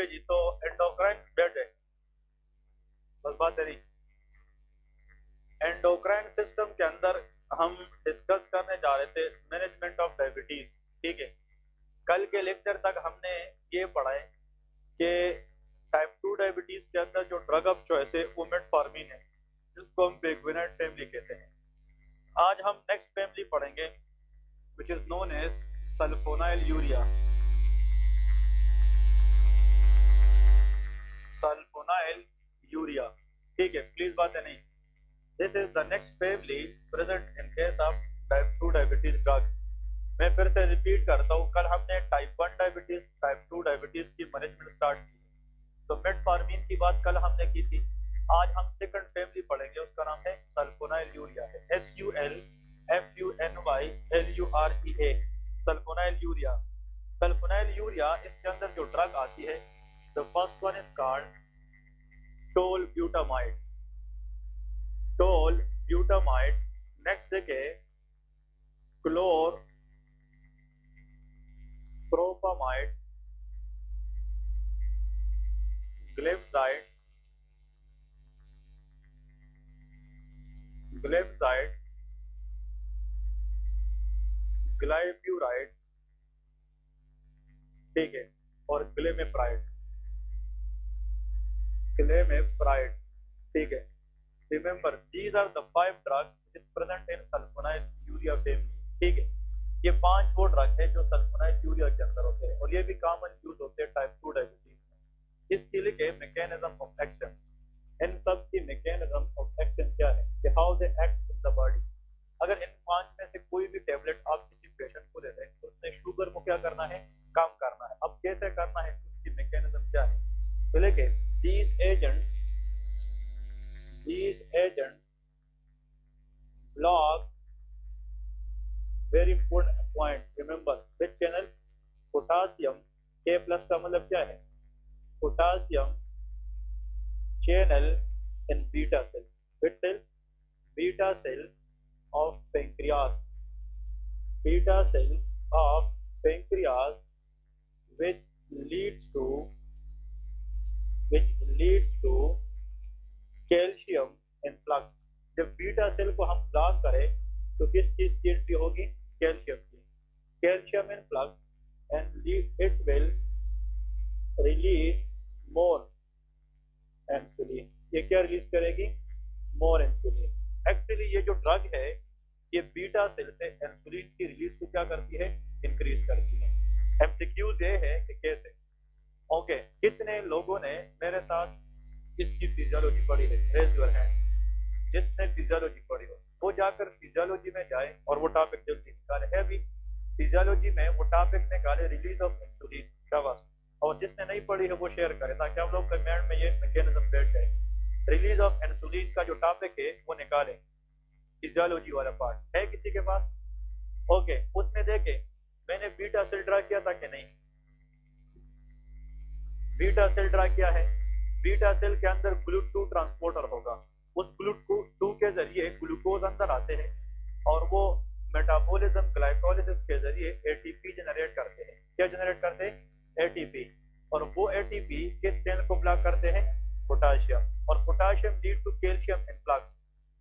है जी, तो endocrine bed है, बस बात है। एंडोक्राइन सिस्टम के अंदर हम डिस्कस करने जा रहे थे मैनेजमेंट ऑफ डायबिटीज। ठीक है, कल के लेक्चर तक हमने ये पढ़ा है कि टाइप 2 डायबिटीज के अंदर जो ड्रग ऑफ चॉइस है वो मेटफॉर्मिन है, जिसको हम बेगुइनेट फैमिली कहते हैं। आज हम नेक्स्ट फैमिली पढ़ेंगे which is known as sulfonylurea. Sulfonylurea, ठीक है, प्लीज बात है नहीं। This is the next family present in case of type 2 diabetes drug. मैं फिर से रिपीट करता हूँ, कल हमने टाइप 1 डायबिटीज, टाइप 2 डायबिटीज की मैनेजमेंट स्टार्ट की, तो मेटफॉर्मिन की बात कल हमने की थी। आज हम सेकंड फैमिली पढ़ेंगे, उसका नाम है सल्फोनाइल यूरिया है, SULFUNYLUREA, sulfonylurea. Sulfonylurea, इसके अंदर जो ड्रग आती है, the first one is called tolbutamide. Tolbutamide, next देखिए क्लोर प्रोपामाइड, ग्लिपजाइड, ग्लिपजाइड, ग्लाइब्यूराइड, ठीक है, और ग्लेमेप्राइड, ग्लेमेप्राइड, ठीक है। Remember these are the 5 drugs is present in sulfonylurea family. ठीक है, ये 5 वो ड्रग है जो सल्फोनाइल यूरिया के अंदर होते हैं, और ये भी कॉमन यूज होते हैं टाइप 2 डायबिटीज में। इसके लिए मैकेनिज्म ऑफ एक्शन, इन सब की मैकेनिज्म ऑफ एक्शन क्या है कि how they act in the body. अगर इन 5 में से कोई भी टेबलेट आप किसी पेशेंट को दे दें तो उसने शुगर को क्या करना है, कम करना है। अब कैसे करना है, उसकी मैकेनिज्म क्या है, तो लेके these agents block very important point, remember which channel, potassium K plus का मतलब क्या है, potassium channel in beta cell, which cell, beta cell of pancreas, beta cell of pancreas, which leads to calcium influx. जब beta cell को हम block करें तो किस चीज की एंट्री होगी, कैल्शियम की, calcium influx, and it will release more insulin. ये क्या रिलीज करेगी, मोर इंसुलिन। एक्चुअली ये जो ड्रग है ये बीटा सेल से इंसुलिन की रिलीज को क्या करती है, इंक्रीज करती है। एमसीक्यूज ये है कि कैसे। ओके, कितने लोगों ने मेरे साथ इसकी फिजियोलॉजी पढ़ी है, रेज योर हैंड। जिसने फिजियोलॉजी पढ़ी हो वो जाकर फिजियोलॉजी में जाए और वो टॉपिक जल्दी निकाले है। अभी फिजियोलॉजी में वो टॉपिक निकाले रिलीज ऑफ इंसुलिन, शाबाश। और जिसने नहीं पढ़ी है वो शेयर करे ताकि हम लोग कमेंट में ये मैकेनिज्म बैठ जाए। रिलीज ऑफ इंसुलिन का जो टॉपिक है वो निकाले, फिजियोलॉजी वाला पार्ट है किसी के पास। ओके, उसमें देखे मैंने बीटा सेल ड्रा किया था कि नहीं, बीटा सेल ड्रा किया है। बीटा सेल के अंदर GLUT2 ट्रांसपोर्टर होगा, उस GLUT2 के जरिए ग्लूकोज अंदर आते हैं और वो मेटाबॉलिज्म ग्लाइकोलिसिस के जरिए एटीपी जनरेट करते हैं। क्या जनरेट करते हैं, एटीपी। और वो एटीपी किस चैनल को ब्लॉक करते हैं, पोटाशियम। और potassium lead to calcium influx,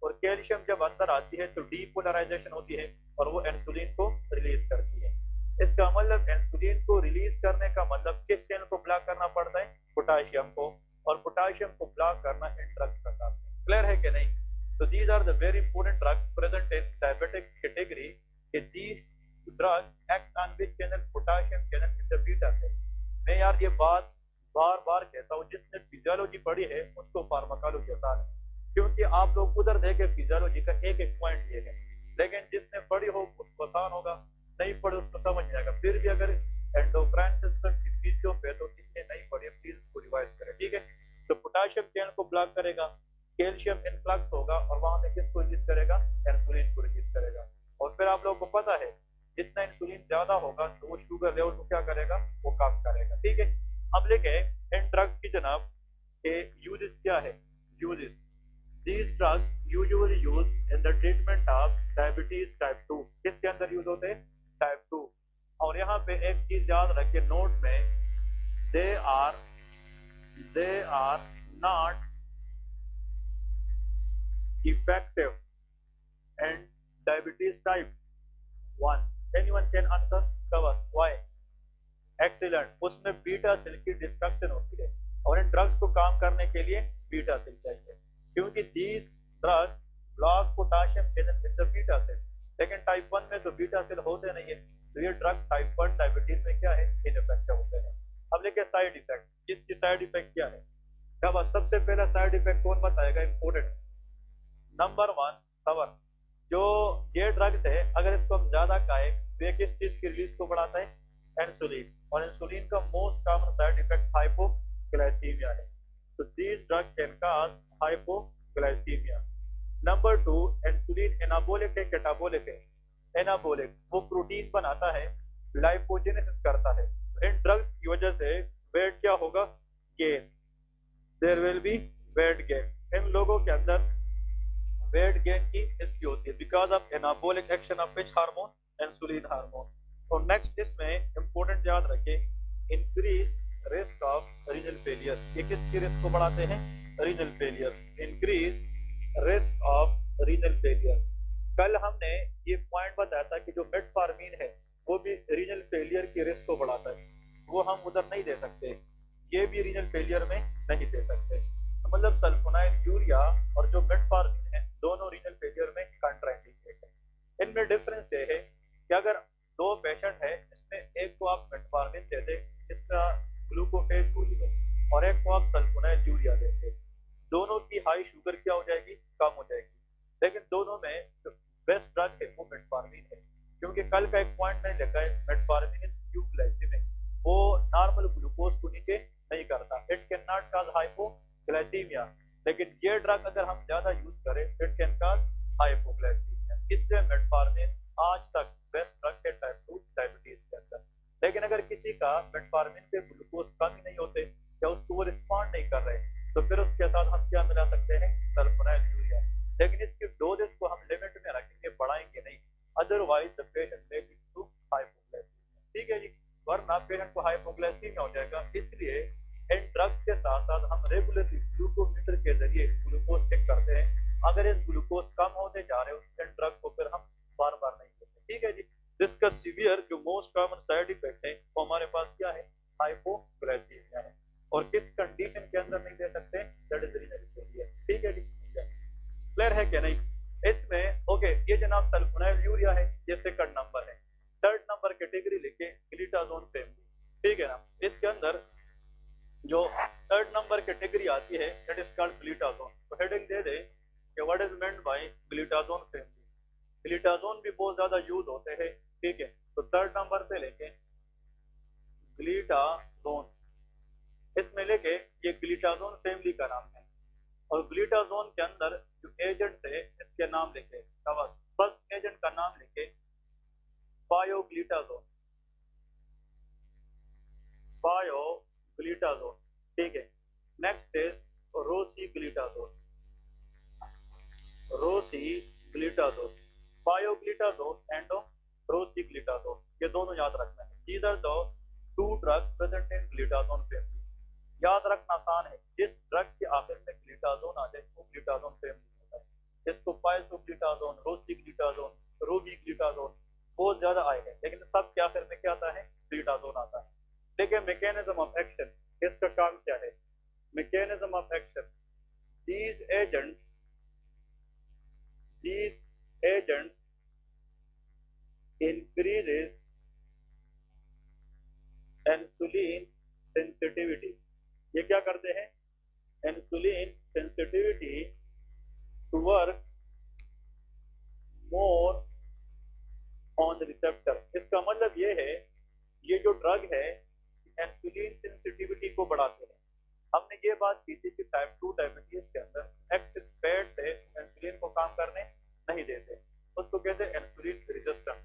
और कैल्शियम जब अंदर आती है तो डीपोलराइजेशन होती है और वो इंसुलिन को रिलीज करती है। इसका मतलब इंसुलिन को रिलीज करने का मतलब किस चैनल को ब्लॉक करना पड़ता है, पोटाशियम को, और पोटाशियम को ब्लॉक करना इन ड्रग्स का काम है। क्लियर है कि नहीं। तो these are the very important drugs present in diabetic category. These drugs act on which channel, potassium channel in the beta cell. मैं यार ये बात बार बार कहता हूँ, जिसने फिजियोलॉजी पढ़ी है उसको फार्माकोलॉजी आसान है, क्योंकि आप लोग उधर देखे फिजियोलॉजी का एक एक पॉइंट ये है, लेकिन जिसने पढ़ी हो उसको आसान होगा, नहीं पढ़े उसको समझ नहीं आएगा। फिर भी अगर एंडोक्राइन सिस्टम की चीजों पे तो जिसने नहीं पढ़ी प्लीज उसको रिवाइज करें, ठीक है। तो पोटाशियम चैनल को ब्लॉक करेगा, कैल्शियम इनफ्लक्स होगा और वहां से किसको रिलीज करेगा, इंसुलिन को रिलीज करेगा। और फिर आप लोगों को पता है जितना इंसुलिन ज्यादा होगा तो वो शुगर लेवल को क्या करेगा, वो कम करेगा, ठीक है। अब लेके इन ड्रग्स की जनाब के यूजेस क्या है, uses. These drugs usually used in the treatment of diabetes type 2। किसके अंदर यूज होते हैं, टाइप 2। और यहाँ पे एक चीज याद रखिए नोट में, they are they are not effective in diabetes type 1. Anyone can answer? Cover. Why? Excellent. उसमें बीटा सेल की डिस्ट्रक्शन होती है और इन ड्रग्स को काम करने के लिए बीटा सेल चाहिए, क्योंकि these drugs block potassium channel in the beta cell. लेकिन टाइप 1 में तो बीटा सेल होते नहीं है, तो ये ड्रग टाइप 1 डायबिटीज में क्या है, इनइफेक्टिव होते हैं। अब देखिए साइड इफेक्ट। इसकी साइड इफेक्ट क्या है? अब सबसे पहला साइड इफेक्ट कौन बताएगा? इंपोर्टेंट। Number 1 cover. जो ये ड्रग्स है अगर इसको हम ज्यादा खाएं तो ये किस चीज की रिलीज को बढ़ाता है? इंसुलिन। और इंसुलिन का most common side effect hypoglycaemia है। तो these drug can cause hypoglycaemia. Number 2 insulin anabolic है कैटाबोलिक है? एनाबोलिक। वो प्रोटीन बनाता है, लाइपोजेनेसिस करता है। इन ड्रग्स की वजह से वेट क्या होगा? Gain. There will be weight gain. इन लोगों के अंदर वेट गेन की हिस्ट्री होती है because of anabolic action of which hormone? Insulin hormone. और नेक्स्ट इसमें इंपॉर्टेंट याद रखें, increase risk of renal failure. ये किसकी रिस्क को बढ़ाते हैं? Renal failure. Increase risk of renal failure. कल हमने ये पॉइंट बताया था कि जो मेटफॉर्मिन है वो भी रीनल फेलियर की रिस्क को बढ़ाता है, वो हम उधर नहीं दे सकते, ये भी रीनल फेलियर में नहीं दे सकते। तो मतलब सल्फोनाइल यूरिया और जो मेटफॉर्मिन है दोनों रीनल फेलियर में कंट्राइंडिकेट है। इनमें डिफरेंस ये है कि अगर दो पेशेंट है इसमें एक को आप मेटफॉर्मिन दे दे, इसका ग्लूकोफेज गोली है, और एक को आप सल्फोनाइल यूरिया देते, दोनों की हाई शुगर क्या हो जाएगी? कम हो जाएगी। लेकिन दोनों में जो बेस्ट ड्रग है वो मेटफॉर्मिन है, क्योंकि कल का एक पॉइंट नहीं लिखा है, मेटफॉर्मिन इज यूग्लाइसेमिक। वो नॉर्मल ग्लूकोज को नीचे नहीं करता, it can not cause hypoglycaemia. लेकिन ये ड्रग अगर हम ज्यादा यूज करें इट कैन कॉज हाइपोग्लाइसीमिया। इसलिए मेटफॉर्मिन आज तक बेस्ट ड्रग है टाइप 2 डायबिटीज के अंदर। लेकिन अगर किसी का मेटफॉर्मिन पे ग्लूकोज कम ही नहीं होते या उसको वो रिस्पॉन्ड नहीं कर रहे, तो फिर उसके साथ हम क्या मिला सकते हैं? Sulfonyl urea. लेकिन इसकी डोजेस को हम लिमिट में रखेंगे, बढ़ाएंगे नहीं, otherwise the patient may lead to hypoglycaemia. ठीक है जी, वरना पेशेंट को हाइपोग्लाइसीमिया हो जाएगा। इसलिए इन ड्रग्स के साथ साथ हम रेगुलरली ग्लूकोमीटर के जरिए ग्लूकोज चेक करते हैं। अगर इस ग्लूकोज कम होते जा रहे हो इन ड्रग को फिर हम बार बार नहीं देते। ठीक है जी। जिसका सीवियर जो मोस्ट कॉमन साइड इफेक्ट है वो हमारे पास क्या है? हाइपोग्लाइसीमिया है। और किस कंडीशन के अंदर नहीं दे सकते? That is renal failure. ठीक है जी, क्लियर है क्या नहीं? इसमें ओके, ये जनाब सल्फोनाइल यूरिया है, ये सेकंड नंबर है। थर्ड नंबर कैटेगरी लिखे ग्लिटाजोन फैमिली। ठीक है ना? इसके अंदर जो थर्ड नंबर कैटेगरी आती है दैट इज कॉल्ड ग्लिटाजोन। तो हेडिंग दे दे कि what is meant by glitazone family. Glitazone भी बहुत ज्यादा यूज होते हैं। ठीक है, तो थर्ड नंबर पे लेके ग्लिटाजोन, इसमें लेके ये ग्लिटाजोन फैमिली का नाम है। और ग्लिटाजोन के अंदर जो एजेंट है इसके नाम लिखे, फर्स्ट एजेंट का नाम लिखे बायोग्लिटाजोन। बायोग्लिटाजोन। ठीक है, next is rosiglitazone. Rosiglitazone, pioglitazone and rosiglitazone, ये दोनों याद रखना है। These are the two drugs present in glitazone family. याद रखना आसान है, जिस ड्रग के आखिर में ग्लिटाजोन आ जाए वो ग्लिटाजोन फैमिली होता है। इसको पाइसोग्लिटाजोन, रोसीग्लिटाजोन, रोबीग्लिटाजोन बहुत ज्यादा आए हैं, लेकिन सब के आखिर में क्या आता है? ग्लिटाजोन आता है। देखिए मैकेनिज्म ऑफ एक्शन, इसका काम क्या है? Mechanism of action, these agents increases insulin sensitivity। ये क्या करते हैं? Insulin sensitivity to work more on receptor. इसका मतलब ये है ये जो ड्रग है इंसुलिन सेंसिटिविटी को बढ़ाते हैं। हमने ये बात की थी कि टाइप 2 डायबिटीज के अंदर एक्सेस फैट से इंसुलिन को काम करने नहीं देते, उसको कहते हैं insulin resistance.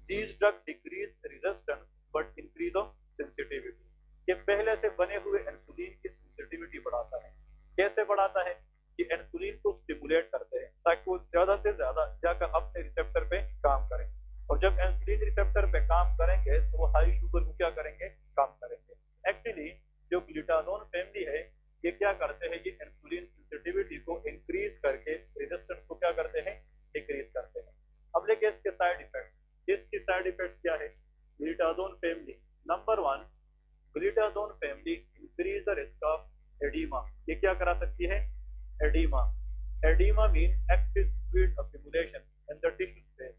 These drug decrease resistance but increase of sensitivity. ये पहले से बने हुए इंसुलिन की सेंसिटिविटी बढ़ाता है। कैसे बढ़ाता है? कि इंसुलिन को स्टिमुलेट करते हैं ताकि वो ज्यादा से ज्यादा जाकर अपने रिसेप्टर पे काम करें। और जब इंसुलिन रिसेप्टर पे काम करेंगे तो वो हाई शुगर को क्या करेंगे? कम करेंगे। एक्चुअली जो ग्लिटाजोन फैमिली है क्या करते हैं, ये इंसुलिन सेंसिटिविटी को इंक्रीज करके रेजिस्टेंस को क्या करते हैं, डिक्रीज करते हैं। अब लेके इसके साइड इफेक्ट, इसकी साइड इफेक्ट क्या है, glitazone family number 1, glitazone family increase the risk of oedema. ये क्या करा सकती है, oedema. Oedema mean excess fluid accumulation in the tissue space.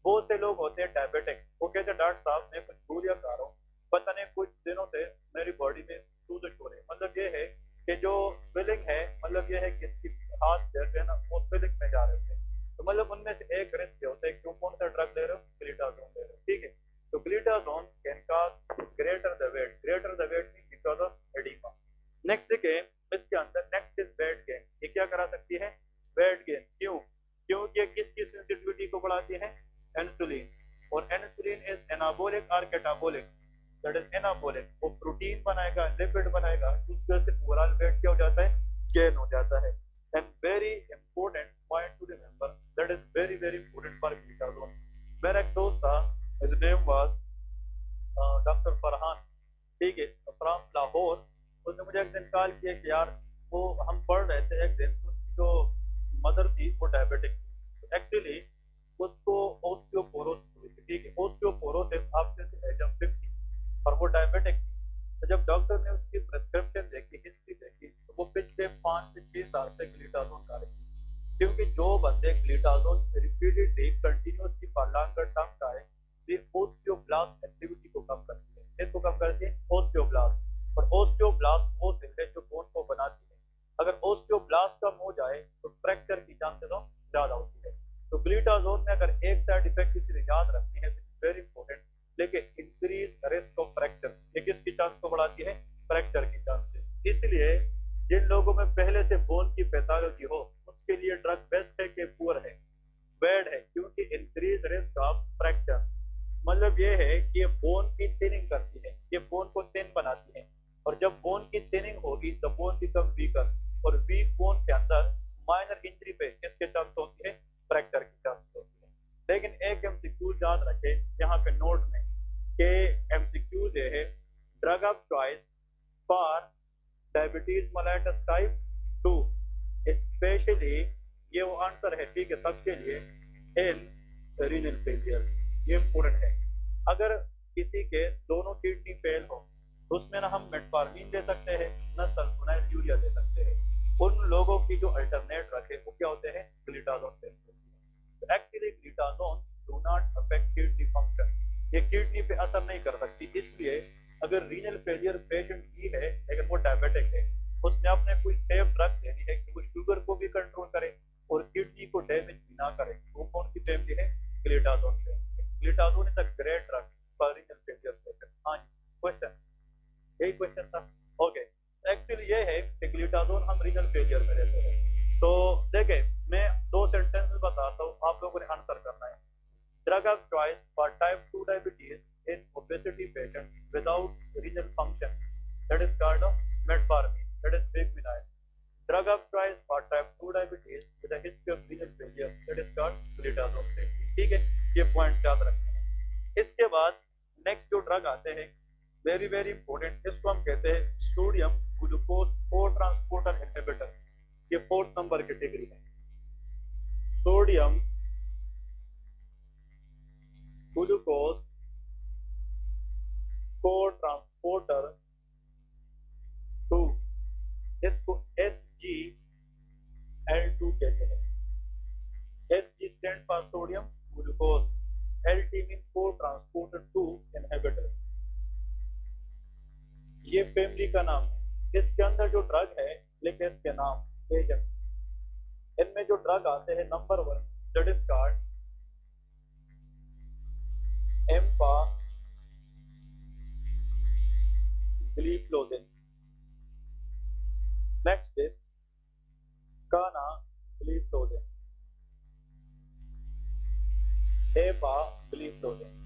बहुत से लोग होते हैं डायबिटिक, वो कहते हैं डॉक्टर साहब मैं कुछ गोलियां खा रहा हूँ, पता नहीं कुछ दिनों से मेरी बॉडी में सूजश हो रही है। मतलब ये है कि जो स्वेलिंग है, मतलब ये है कि इसकी हाथ जो है ना वो स्वेलिंग में जा रहे थे। तो मतलब उनमें से एक रिस्क होता है, क्यों, कौन सा ड्रग ले रहे हो, ग्लूटाथोन ले रहे हो, ठीक है। तो glitazone can cause greater the weight, greater the weight mean because of oedema. Next देखिए इसके अंदर, नेक्स्ट इज वेट गेन। ये क्या करा सकती है, वेट गेन। क्यों, क्योंकि किसकी सेंसिटिविटी को बढ़ाती है, इंसुलिन। और इंसुलिन इज एनाबोलिक और कैटाबोलिक, दैट इज एनाबोलिक, वो प्रोटीन बनाएगा, लिपिड बनाएगा, उसकी वजह से ओवरऑल वेट क्या हो जाता है, गेन हो जाता है। And very important point to remember, that is very very important for glitazone. मेरा एक दोस्त था, his name was doctor Farhan, ठीक है, फ्रॉम लाहौर। उसने मुझे एक दिन कॉल किया कि यार वो हम पढ़ रहे थे, एक दिन उसकी जो मदर थी वो डायबिटिक थी। तो एक्चुअली उसको ओस्टियोपोरोसिस हुई थी, ठीक है, osteoporosis after the age of 50, और वो डायबिटिक थी। तो जब डॉक्टर ने उसकी प्रेस्क्रिप्शन देखी, हिस्ट्री देखी, तो वो पिछले 5 से 6 साल से ग्लूटाथोन खा रही थी। क्योंकि जो बंदे glitazone repeatedly continuously for longer term खाए, ये ओस्टियोब्लास्ट एक्टिविटी को कम करती है। इसको कम करती है ओस्टियोब्लास्ट, और ओस्टियोब्लास्ट वो सेल है जो बोन को बनाती है। अगर ओस्टियोब्लास्ट कम हो जाए तो फ्रैक्चर की चांसेस ज्यादा होती है। तो ग्लूटाथोन में अगर एक साइड इफेक्ट किसी याद रखनी है, वेरी इंपॉर्टेंट, लेकिन इंक्रीज रिस्क ऑफ फ्रैक्चर। ये किसकी चांस को बढ़ाती है, फ्रैक्चर की चांसेस। इसलिए जिन लोगों में पहले से बोन की पैथोलॉजी हो, उसके लिए ड्रग बेस्ट है कि पुअर है, बैड है, क्योंकि इंक्रीज रिस्क ऑफ फ्रैक्चर। मतलब ये है कि ये बोन की थिनिंग करती है, ये बोन को थिन बनाती है, और जब बोन की थिनिंग होगी तो बोन बिकम वीकर, और वीक बोन के अंदर माइनर इंजरी पे किसके चांस होती है, फ्रैक्चर की चांस होती है। लेकिन एक एमसीक्यू याद रखे यहाँ पे नोट में, कि एमसीक्यू जो है, drug of choice for diabetes mellitus type 2, specially ये वो आंसर है, ठीक है, सबके लिए, इन रीनल फेलियर। ये इंपॉर्टेंट है। अगर किसी के दोनों किडनी फेल हो तो उसमें ना हम मेटफॉर्मिन दे सकते हैं, ना सल्फोनाइल यूरिया दे सकते हैं। उन लोगों की जो अल्टरनेट रखे वो क्या होते हैं, ग्लूटाथोन दे सकते हैं। तो actually glitazone do not affect kidney function, ये किडनी पे असर नहीं कर सकती। इसलिए अगर रीनल फेलियर पेशेंट भी है, लेकिन वो डायबिटिक है, उसने अपने कोई सेफ ड्रग लेनी है कि वो शुगर को भी कंट्रोल करे और किडनी को डैमेज भी ना करे। वो कौन सी फैमिली है, glitazone family. Glitazone is a great drug for renal failure patient. हाँ जी, क्वेश्चन, यही क्वेश्चन था। ओके, एक्चुअली ये है कि ग्लूटाथोन हम रीनल फेलियर में लेते हैं। तो देखें, मैं 2 सेंटेंस बताता हूँ, आप लोगों ने आंसर करना है। Drug of choice for type 2 diabetes in obesity patient without renal function, that is called metformin, that is repaglinide. Drug of choice for type 2 diabetes with a history of renal failure, that is called glitazone therapy. ठीक है, ये point याद रखना है। इसके बाद next जो drug आते हैं, वेरी वेरी इंपॉर्टेंट, इसको हम कहते हैं sodium glucose cotransporter inhibitor. ये 4th नंबर कैटेगरी है, सोडियम ग्लूकोज को ट्रांसपोर्टर 2, इसको SGL2 कहते हैं। SG stand for sodium glucose, LT mean को ट्रांसपोर्टर 2 इनहिबिटर। ये फैमिली का नाम है। इसके अंदर जो ड्रग है, लेकिन इसके नाम एजेंट। इनमें जो ड्रग आते हैं, number 1 that is called empagliflozin, next is canagliflozin, डेपाग्लिफ्लोजिन।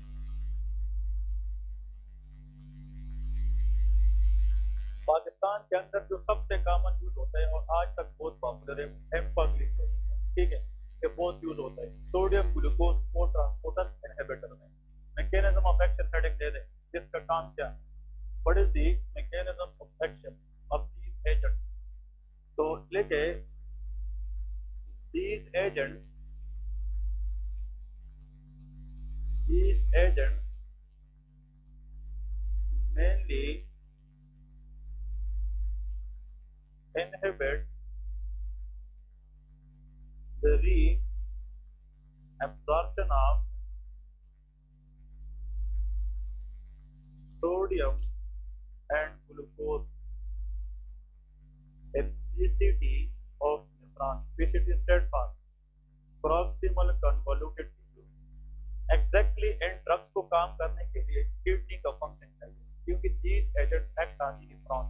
Pakistan के अंदर जो सबसे कॉमन यूज होता है और आज तक बहुत पॉपुलर है, एम्पाग्लिफ्लोजिन, ठीक है, ये बहुत यूज होता है sodium glucose cotransporter inhibitor में। मैकेनिज्म ऑफ एक्शन हेडिंग दे दें, इसका काम क्या है, what is the mechanism of action of these agent. तो लेके these agents mainly inhibit the reabsorption of sodium and glucose in PCT of nephron. PCT stands for proximal convoluted tissue. Exactly in drugs को काम करने के लिए kidney का function चाहिए, क्योंकि these agents act on the nephron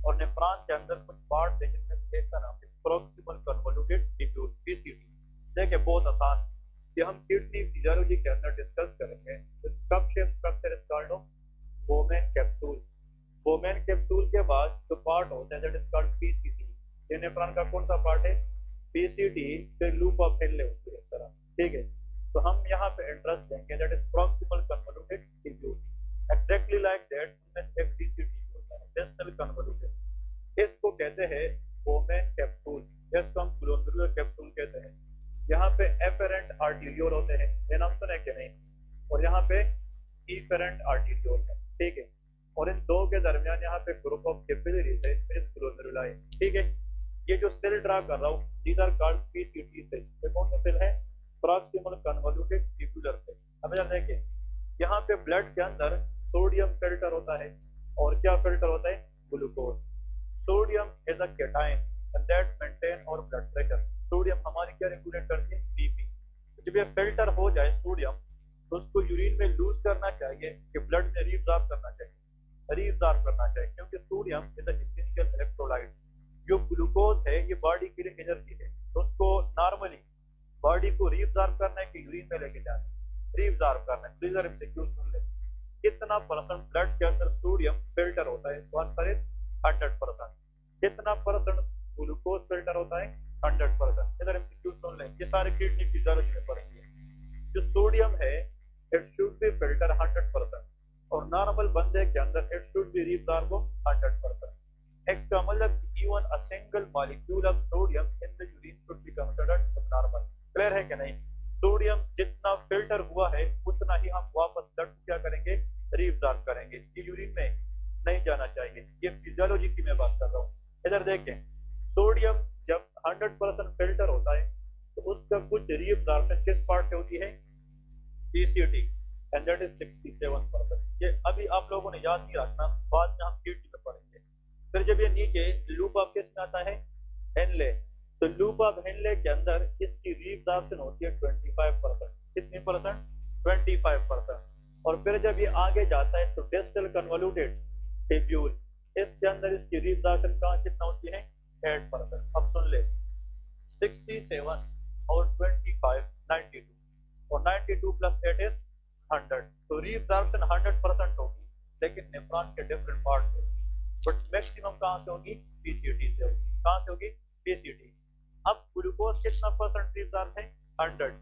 और nephron के अंदर कुछ पार्ट है जिनमें से एक का नाम है प्रॉक्सिमल कन्वोल्यूटेड टिब्यूल पीसीटी। देखिए बहुत आसान, ये हम किडनी फिजियोलॉजी के अंदर डिस्कस करेंगे। Cup shape structure is called Bowman capsule. Bowman capsule के बाद जो पार्ट होता है दैट इज कॉल्ड पीसीटी। ये नेफ्रॉन का कौन सा पार्ट है? पीसीटी फिर लूप ऑफ हेनले होती है इस तरह, ठीक है। तो हम यहाँ पे इंटरेस्ट देंगे that is proximal convoluted tubule. Exactly like that उनमें एक डीसीटी होता है डिस्टल कन्वोल्यूटेड, इसको कहते हैं बोमेन कैप्सूल, इसको हम ग्लोमेरुलर कैप्सूल कहते हैं। यहाँ पे एफेरेंट आर्टीरियोल होते हैं, ये नाम सुना है कि नहीं, और यहाँ पे इफेरेंट आर्टीरियोल है, ठीक है। और इन दो के दरमियान यहाँ पे ग्रुप ऑफ कैपिलरीज है, ग्लोमेरुलाई, ठीक है। ये जो सेल ड्रा कर रहा हूँ these are called PCT cell. ये कौन सा सेल है? Proximal convoluted tubular cell. अब जरा देखिए यहाँ पे ब्लड के अंदर सोडियम फिल्टर होता है और क्या फिल्टर होता है? Glucose. Sodium is a cation and that maintain और ब्लड प्रेशर। सोडियम हमारी क्या रेगुलेट करती है? बीपी। जब ये फिल्टर हो जाए सोडियम तो उसको यूरिन में लूज करना चाहिए कि ब्लड में रीअब्सॉर्ब करना चाहिए, क्योंकि sodium is a essential electrolyte. जो ग्लूकोज है ये बॉडी के लिए एनर्जी है, तो उसको नॉर्मली बॉडी को रीअब्सॉर्ब करना है कि यूरिन में लेके जाना है? रीअब्सॉर्ब करना है। प्लीज एमसीक्यू सुन ले, कितना परसेंट ब्लड के अंदर सोडियम फिल्टर होता है? 100%। कितना परसेंट ग्लूकोज फिल्टर होता है? 100%। इधर एमसीक्यू सुन ले, ये सारे किडनी फिजियोलॉजी में पढ़ेंगे। जो सोडियम है इट शुड बी फिल्टर 100% और नॉर्मल बंदे के अंदर इट शुड बी रीअब्सॉर्ब 100%। इसका मतलब even a single molecule of sodium in the urine should be considered normal. Clear है कि नहीं? सोडियम जितना फिल्टर हुआ है उतना ही हम वापस ब्लड को क्या करेंगे? रीअब्सॉर्ब करेंगे। ये यूरिन में नहीं जाना चाहिए। ये फिजियोलॉजी की मैं बात कर रहा हूँ। इधर देखें, सोडियम जब 100% फिल्टर होता है तो उसका कुछ रीअब्सॉर्प्शन किस पार्ट से होती है? PCT and that is 67%। ये अभी आप लोगों ने याद नहीं रखना, बाद में हम किडनी में पढ़ेंगे। फिर जब ये नीचे लूप ऑफ किस में आता है? हेनले। तो लूप ऑफ हेनले के अंदर इसकी रीअब्सॉर्प्शन होती है 25%। कितनी परसेंट? 25%। और फिर जब ये आगे जाता है तो डिस्टल कन्वोल्यूटेड टिब्यूल, इसके अंदर इसकी रीअब्सॉर्प्शन कितना होती है? 8%। अब सुन ले, 67 और 25 92 और 92 प्लस 8 इज 100। तो रीअब्सॉर्प्शन 100% होगी, लेकिन नेफ्रॉन के डिफरेंट पार्ट से होगी, बट मैक्सिमम कहाँ से होगी? पीसीटी से होगी। कहाँ से होगी? पीसीटी। अब ग्लूकोज कितना परसेंट रीअब्सॉर्ब है? 100,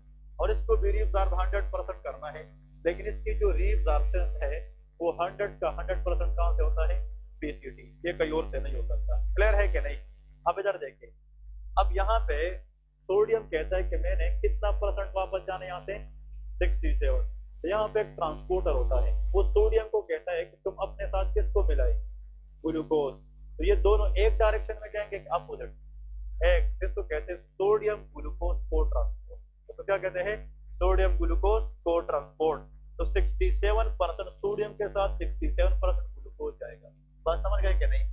और इसको भी रीअब्सॉर्ब 100% करना है, लेकिन इसकी जो रीअब्सॉर्प्शन है वो 100 का 100% कहाँ से होता है? पीसीटी। ये कहीं और से नहीं हो सकता। क्लियर है कि नहीं? अब इधर देखिए, अब यहाँ पे सोडियम कहता है कि मैंने कितना परसेंट वापस जाना है यहाँ से? 67। तो यहाँ पे एक ट्रांसपोर्टर होता है, वो सोडियम को कहता है कि तुम अपने साथ किसको मिलाए? ग्लूकोज। तो ये दोनों एक डायरेक्शन में जाएंगे, अपोजिट। एक जिसको कहते हैं सोडियम ग्लूकोज को ट्रांसपोर्ट। तो क्या कहते हैं? सोडियम ग्लूकोज को ट्रांसपोर्ट। तो 67% सोडियम के साथ 67% ग्लूकोज जाएगा। बात समझ गए कि नहीं?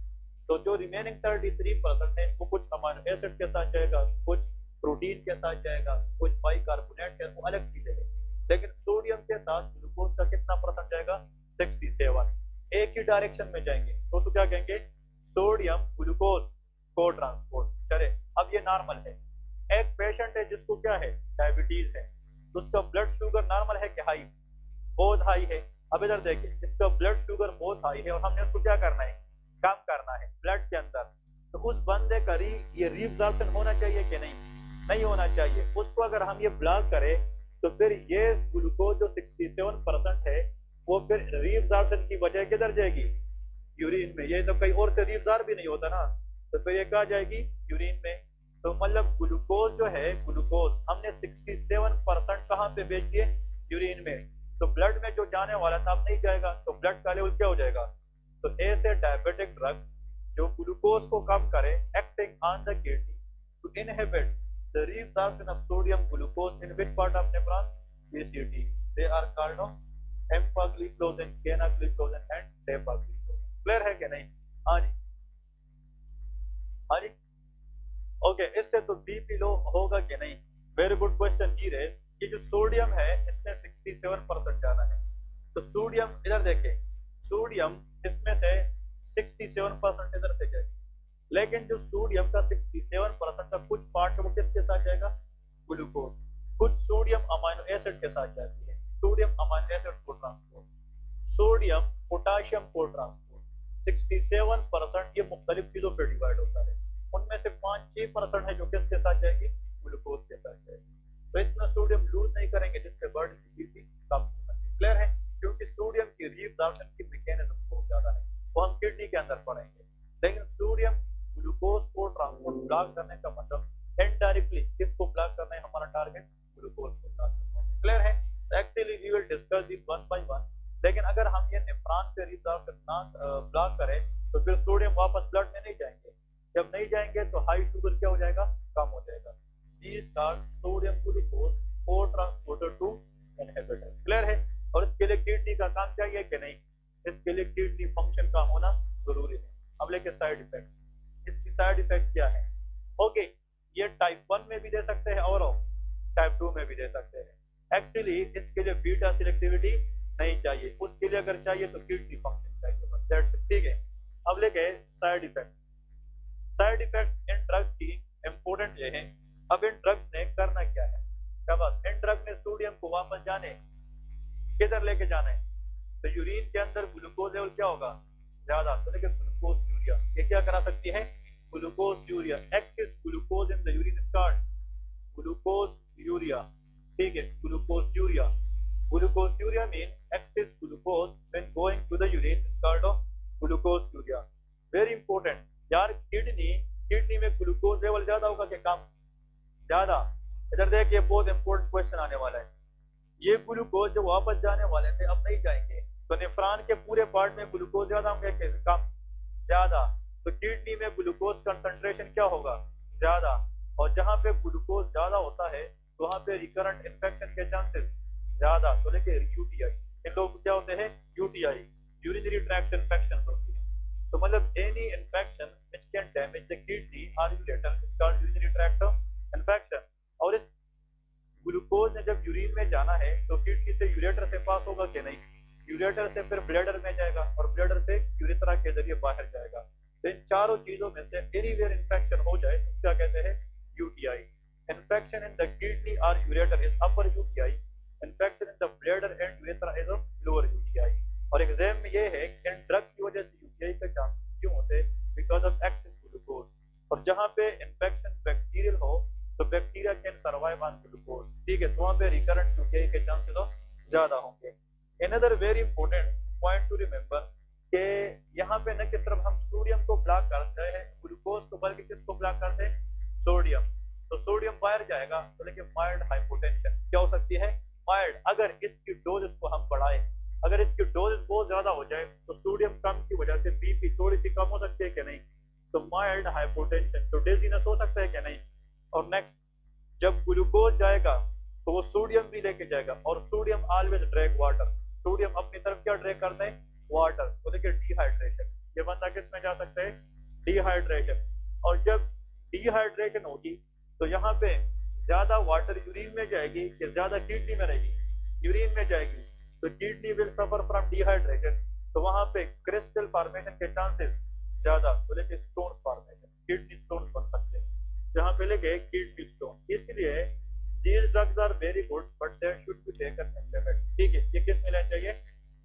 तो जो रिमेनिंग 33% है वो कुछ अमीनो एसिड के साथ जाएगा, कुछ प्रोटीन के साथ जाएगा, कुछ बाइकार्बोनेट के, वो अलग चीजें है। लेकिन सोडियम के साथ ग्लूकोज का कितना परसेंट जाएगा? 67। एक ही डायरेक्शन में जाएंगे तो क्या कहेंगे? सोडियम ग्लूकोज को ट्रांसपोर्ट। चले, अब ये नॉर्मल है। एक पेशेंट है जिसको क्या है? डायबिटीज है, तो उसका ब्लड शुगर नॉर्मल है कि हाई? बहुत हाई है। अब इधर देखिए, इसका ब्लड शुगर बहुत हाई है और हमने उसको क्या करना है? कम करना है ब्लड के अंदर। तो उस बंदे का ये रीअब्सॉर्प्शन होना चाहिए कि नहीं? नहीं होना चाहिए। उसको अगर हम ये ब्लॉक करें तो फिर ये ग्लूकोज जो 67% है वो फिर रीअब्सॉर्प्शन की बजाय किधर जाएगी? यूरिन में। ये तो कहीं और से रीअब्सॉर्ब भी नहीं होता ना, तो फिर ये कहाँ जाएगी? यूरिन में। तो मतलब ग्लूकोज जो है, ग्लूकोज हमने 67% कहाँ पे भेज दिए, यूरिन में। तो ब्लड में जो जाने वाला था अब नहीं जाएगा, तो ब्लड का लेवल क्या हो जाएगा। तो ए से डायबिटिक ड्रग जो ग्लूकोज को कम करे, acting on the kidney to inhibit the reabsorption of sodium glucose in which part of nephron, ACT. They are called empagliflozin, canagliflozin and dapagliflozin. Clear है कि नहीं। हाँ जी, हाँ जी, ओके। इससे तो बीपी लो होगा कि नहीं। वेरी गुड क्वेश्चन ही रहे। ये जो सोडियम है इसमें 67% जाना है। तो सोडियम इधर देखें, सोडियम इसमें से 67% इधर से जाएगी, लेकिन जो सोडियम का 67% का कुछ पार्ट वो किसके साथ जाएगा, ग्लूकोज। कुछ सोडियम अमाइनो एसिड के साथ जाती है, सोडियम अमाइनो एसिड को ट्रांसपोर्ट, सोडियम पोटाशियम को ट्रांसपोर्ट। 67% ये मुख्तलिफ चीजों पर डिवाइड होता है, उनमें से 5-6% है जो किसके साथ जाएगी, ग्लूकोज के साथ जाएगी। तो इतना सोडियम लूज नहीं करेंगे जिससे बर्ड बीपी कम हो सके। क्लियर है, क्योंकि सोडियम की रीअब्जॉर्प्शन की मैकेनिज्म बहुत ज्यादा है, वो हम किडनी के अंदर पढ़ेंगे। लेकिन सोडियम ग्लूकोज को ट्रांसपोर्ट ब्लॉक करने का मतलब इनडायरेक्टली किसको ब्लॉक करना है, हमारा टारगेट ग्लूकोज को ब्लॉक करना है। क्लियर है। Actually we will discuss this one by one, लेकिन अगर हम ये नेफ्रॉन से रीअब्जॉर्प्शन ना ब्लॉक करें तो फिर सोडियम वापस ब्लड में नहीं जाएंगे। जब नहीं जाएंगे तो हाई शुगर क्या हो जाएगा, कम हो जाएगा। These are sodium glucose co-transporter to inhibitor। Clear है। और इसके लिए किडनी का काम चाहिए कि नहीं, इसके लिए किडनी फंक्शन का होना जरूरी है। अब लेके साइड इफेक्ट, इसकी साइड इफेक्ट क्या है। ओके, ये टाइप 1 में भी दे सकते हैं और टाइप 2 में भी दे सकते हैं। एक्चुअली इसके लिए बीटा सिलेक्टिविटी नहीं चाहिए, उसके लिए अगर चाहिए तो किडनी फंक्शन चाहिए बस, दैट्स इट। ठीक है। अब लेके side effect. Side effect in drugs की इंपॉर्टेंट ये है। अब इन ड्रग्स ने करना क्या है, क्या बात, इन ड्रग ने सोडियम को वापस जाने किधर लेके जाना है, तो यूरिन के अंदर ग्लूकोज लेवल क्या होगा, ज्यादा, तो देखिए ग्लूकोज यूरिया, ये क्या करा सकती है, glucosuria. Excess glucose in the urine start, glucosuria. ठीक है, glucosuria, glucosuria mean excess glucose when going to the urine start of glucosuria. Very important यार, किडनी में glucose level ज्यादा होगा कि कम, ज्यादा। इधर देखिए बहुत इंपॉर्टेंट क्वेश्चन आने वाला है। ये ग्लूकोज जो वापस जाने वाले थे अब नहीं जाएंगे, तो नेफ्रॉन के पूरे पार्ट में ग्लूकोज ज्यादा होंगे कि कम, ज्यादा। तो किडनी में ग्लूकोज कंसंट्रेशन क्या होगा, ज्यादा। और जहां पे ग्लूकोज ज्यादा होता है तो वहां पे रिकरेंट इन्फेक्शन के चांसेस ज्यादा। तो देखिए यूटीआई, इन लोग क्या होते हैं, यूटीआई, यूरिनरी ट्रैक्ट इन्फेक्शन होती है। तो मतलब any infection which can damage the kidney और ureter is called urinary tract infection. और इस ग्लूकोज ने जब यूरिन में जाना है तो किडनी से यूरेटर से पास होगा कि नहीं, यूरेटर से फिर ब्लैडर में जाएगा और ब्लैडर से यूरेथ्रा के जरिए बाहर जाएगा। तो इन चारों चीजों में से एनीवेयर इन्फेक्शन हो जाए तो क्या कहते हैं, UTI. Infection in the kidney और ureter is upper UTI, infection in the bladder and urethra is lower UTI. और एग्जाम में ये है कि इन ड्रग की वजह से यूटीआई का चांस क्यों होते हैं, बिकॉज ऑफ एक्सेस ग्लूकोज। और जहां पे इन्फेक्शन बैक्टीरियल हो तो bacteria can survive on glucose. ठीक है, तो वहां पे रिकरेंट यूटीआई के चांसेस ज्यादा होंगे। Another very important point to remember कि यहाँ पे न कि सिर्फ हम सोडियम को ब्लॉक करते हैं ग्लूकोज को, बल्कि किसको ब्लॉक करते हैं, सोडियम। तो सोडियम बाहर जाएगा तो लेकिन माइल्ड हाइपोटेंशन क्या हो सकती है, माइल्ड। अगर इसकी डोज को हम बढ़ाएं, अगर इसकी डोज बहुत ज्यादा हो जाए तो सोडियम कम की वजह से बीपी थोड़ी सी कम हो सकती है कि नहीं, तो माइल्ड हाइपोटेंशन, तो डेजीनेस हो सकता है कि नहीं। और नेक्स्ट, जब ग्लूकोज जाएगा तो वो सोडियम भी लेके जाएगा, और sodium always drag water, sodium अपनी तरफ क्या ड्रैग करते हैं, वाटर। तो देखिए डिहाइड्रेशन, ये बंदा किस में जा सकता है, डिहाइड्रेशन। और जब डिहाइड्रेशन होगी तो यहाँ पे ज्यादा वाटर यूरिन में जाएगी कि ज्यादा किडनी में रहेगी, यूरिन में जाएगी, तो kidney will suffer from dehydration. तो वहां पे क्रिस्टल फॉर्मेशन के चांसेस ज्यादा, तो देखिए स्टोन फॉर्मेशन, किडनी स्टोन बन सकते हैं, जहाँ पे लेके किडनी स्टोन। इसलिए these drugs are very good but they should be taken in limit। ठीक है, ये किस में लेना चाहिए,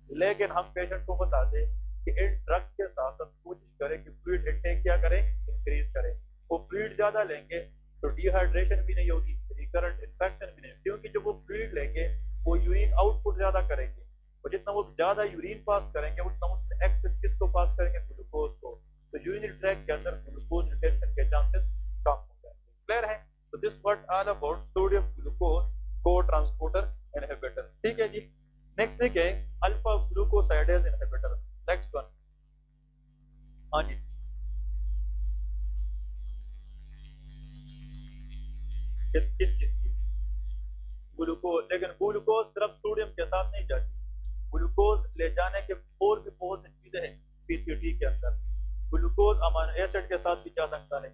लेकिन हम पेशेंट को बता दें कि इन ड्रग्स के साथ साथ कोशिश करें कि फ्लूइड इंटेक क्या करें, इंक्रीज करें। वो फ्लूइड ज्यादा लेंगे तो डिहाइड्रेशन भी नहीं होगी, रिकरेंट इन्फेक्शन भी नहीं, क्योंकि जब वो फ्लूइड लेंगे वो यूरिन आउटपुट ज्यादा करेंगे, और जितना वो ज्यादा यूरिन पास करेंगे उतना एक्सेस किसको पास करेंगे, ग्लूकोज को। तो यूरिनरी ट्रैक्ट के अंदर ग्लूकोज रिटेंशन के chances all about sodium glucose cotransporter inhibitor. ठीक है जी। नेक्स्ट देखिए alpha glucosidase inhibitor. Next one, हाँ जी, किस किस चीज की? ग्लूकोज। लेकिन ग्लूकोज सिर्फ सोडियम के साथ नहीं जाती, ग्लूकोज ले जाने के और भी बहुत सी चीजें हैं पीसीटी के अंदर। ग्लूकोज अमीनो एसिड के साथ भी जा सकता है,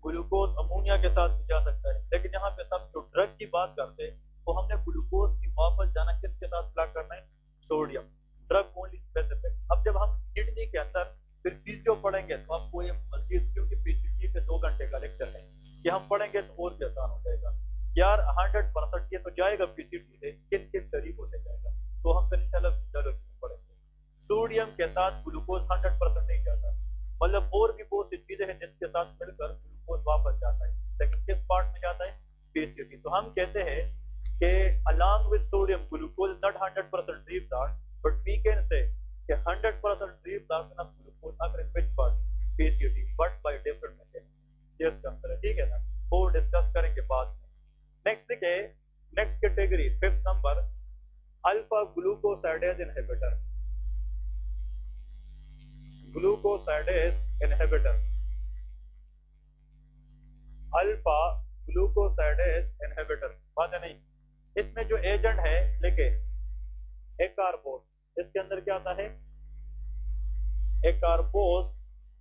ग्लूकोज अमोनिया के साथ भी जा सकता है, लेकिन यहाँ पे सब जो ड्रग की बात करते हैं तो हमने ग्लूकोज की वापस जाना किसके साथ ब्लॉक करना है? सोडियम। Drug only specific. अब जब हम किडनी के अंदर फिर फिजियो पढ़ेंगे तो आपको ये मजीद, क्योंकि पीसीटी पे 2 घंटे का लेक्चर है, कि हम पढ़ेंगे तो और भी आसान हो जाएगा यार। 100% ये तो जाएगा पीसीटी से, किन किन तरीकों से जाएगा, तो हम फिर इंशाल्लाह चलो पढ़ेंगे। सोडियम के साथ ग्लूकोज 100% नहीं जाता, मतलब और भी बहुत सी चीजें हैं जिसके साथ मिलकर ग्लूकोज वापस जाता है, लेकिन किस पार्ट में जाता है? पीसीटी। तो हम कहते हैं कि along with sodium glucose is not 100% reabsorbed, but we can say कि 100% reabsorption of glucose occurs in which part? PCT, but by different methods। ये इसका आंसर है, ठीक है ना, वो डिस्कस करेंगे बाद में। नेक्स्ट देखिए, next category 5th number, alpha glucosidase inhibitor. Glucosidase inhibitor, alpha glucosidase inhibitor, बात है नहीं। इसमें जो एजेंट है लेके एकार्बोस, इसके अंदर क्या आता है? Acarbose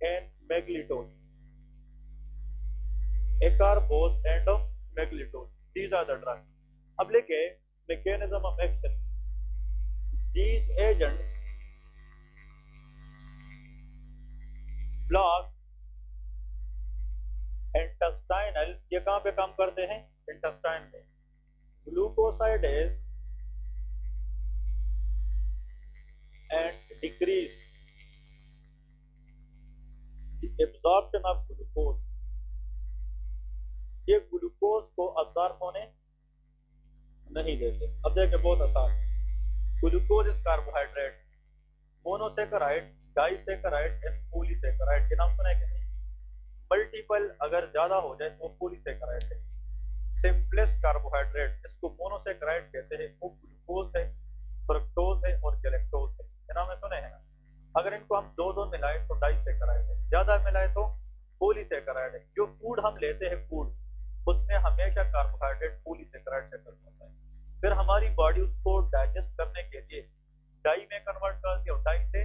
and magnitose, acarbose and magnitose, these are the drugs। अब लेके mechanism of action, these agents block intestinal, ये कहाँ पे काम करते हैं? इंटेस्टाइन में। Glucosidase and decrease the absorption of glucose, ये ग्लूकोज को अब्जॉर्ब होने नहीं देते। अब देखिए बहुत आसान, glucose is carbohydrate, monosaccharide, disaccharide and polysaccharide, के नाम सुना है कि नहीं? मल्टीपल अगर ज्यादा हो जाए तो पॉलीसेकेराइड है। सिंपलेस्ट कार्बोहाइड्रेट, इसको मोनोसेकेराइड कहते हैं, वो ग्लूकोज है, फ्रक्टोज है और गैलेक्टोज है, ये नाम सुने हैं ना। अगर इनको हम दो मिलाएं तो डाइसेकेराइड है, ज्यादा मिलाएं तो पॉलीसेकेराइड है। जो फूड हम लेते हैं, फूड, उसमें हमेशा कार्बोहाइड्रेट पॉलीसेकेराइड से कन्वर्ट होता है, फिर हमारी बॉडी उसको डाइजेस्ट करने के लिए डाई में कन्वर्ट करती है और डाई से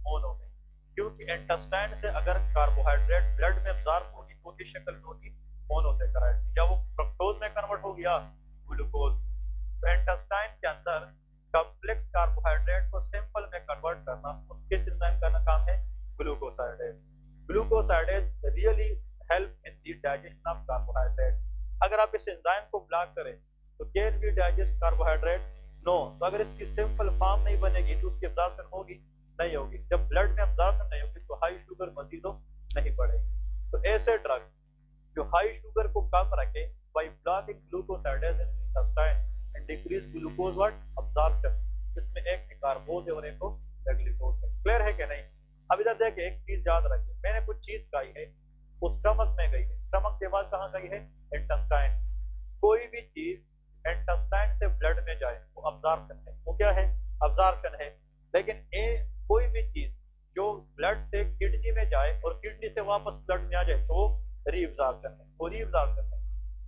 मोनो में, क्योंकि इंटेस्टाइन से अगर कार्बोहाइड्रेट ब्लड में अब्सॉर्ब होगी तो उसकी शक्ल में होगी मोनोसेकेराइड, या वो फ्रक्टोज में कन्वर्ट हो गया ग्लूकोज। तो इंटेस्टाइन के अंदर कॉम्प्लेक्स कार्बोहाइड्रेट को सिंपल में कन्वर्ट करना उसके एंजाइम का काम है glucosidase. Glucosidase really help in the digestion of carbohydrate. अगर आप इस एंजाइम को ब्लॉक करें तो can we digest carbohydrate? No. तो अगर इसकी सिंपल फॉर्म नहीं बनेगी तो उसकी अब्जॉर्प्शन होगी नहीं होगी। जब ब्लड में अब्जॉर्प्शन नहीं होगी तो हाई शुगर मजीद नहीं बढ़ेगी। तो ऐसे ड्रग जो हाई शुगर को कम रखे by blocking glucosidase in intestine and decrease glucose what absorption, इसमें एक कार्बोज है और एक ग्लूकोज है। क्लियर है कि नहीं? अब इधर देखिए एक चीज याद रखिए, मैंने कुछ चीज खाई है वो स्टमक में गई है, स्टमक के बाद कहाँ गई है? इंटेस्टाइन। कोई भी चीज इंटेस्टाइन से ब्लड में जाए वो अब्जॉर्प्शन है, वो क्या है? अब्जॉर्प्शन है। लेकिन कोई भी चीज जो ब्लड से किडनी में जाए और किडनी से वापस ब्लड में आ जाए तो वो रीअब्जॉर्प्शन है, वो रीअब्जॉर्प्शन है।